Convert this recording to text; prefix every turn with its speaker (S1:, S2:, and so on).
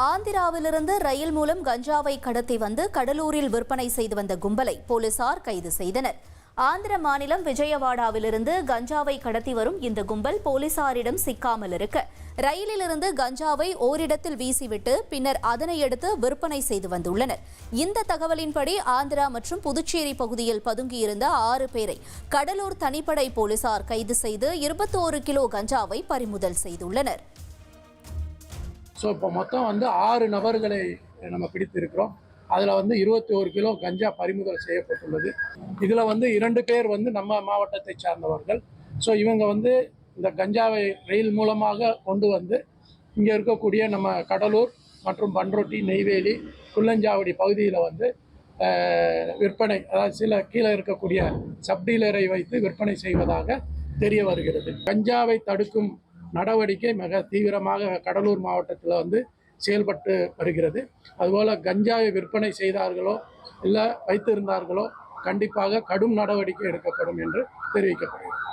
S1: ஆந்திராவிலிருந்து ரயில் மூலம் கஞ்சாவை கடத்தி வந்து கடலூரில் விற்பனை செய்து வந்த கும்பலை போலீசார் கைது செய்தனர். ஆந்திர மாநிலம் விஜயவாடாவிலிருந்து கஞ்சாவை கடத்தி வரும் இந்த கும்பல் போலீசாரிடம் சிக்காமல் இருக்க ரயிலிலிருந்து கஞ்சாவை ஓரிடத்தில் வீசிவிட்டு பின்னர் அதனை எடுத்து விற்பனை செய்து வந்துள்ளனர். இந்த தகவலின்படி ஆந்திரா மற்றும் புதுச்சேரி பகுதியில் பதுங்கியிருந்த 6 பேரை கடலூர் தனிப்படை போலீசார் கைது செய்து 21 கிலோ கஞ்சாவை பறிமுதல் செய்துள்ளனர்.
S2: இப்போ மொத்தம் 6 நபர்களை நம்ம பிடித்திருக்கிறோம். அதில் 21 கிலோ கஞ்சா பறிமுதல் செய்யப்பட்டுள்ளது. இதில் 2 பேர் நம்ம மாவட்டத்தை சார்ந்தவர்கள். இவங்க இந்த கஞ்சாவை ரயில் மூலமாக கொண்டு இங்கே இருக்கக்கூடிய நம்ம கடலூர் மற்றும் பண்ருட்டி, நெய்வேலி, குள்ளஞ்சாவடி பகுதியில் விற்பனை, அதாவது சில கீழே இருக்கக்கூடிய சப்டீலரை வைத்து விற்பனை செய்வதாக தெரிய வருகிறது. கஞ்சாவை தடுக்கும் நடவடிக்கை மிக தீவிரமாக கடலூர் மாவட்டத்தில் செயல்பட்டு வருகிறது. அதுபோல் கஞ்சாவை விற்பனை செய்தார்களோ இல்லை வைத்திருந்தார்களோ கண்டிப்பாக கடும் நடவடிக்கை எடுக்கப்படும் என்று தெரிவிக்கப்படுகிறது.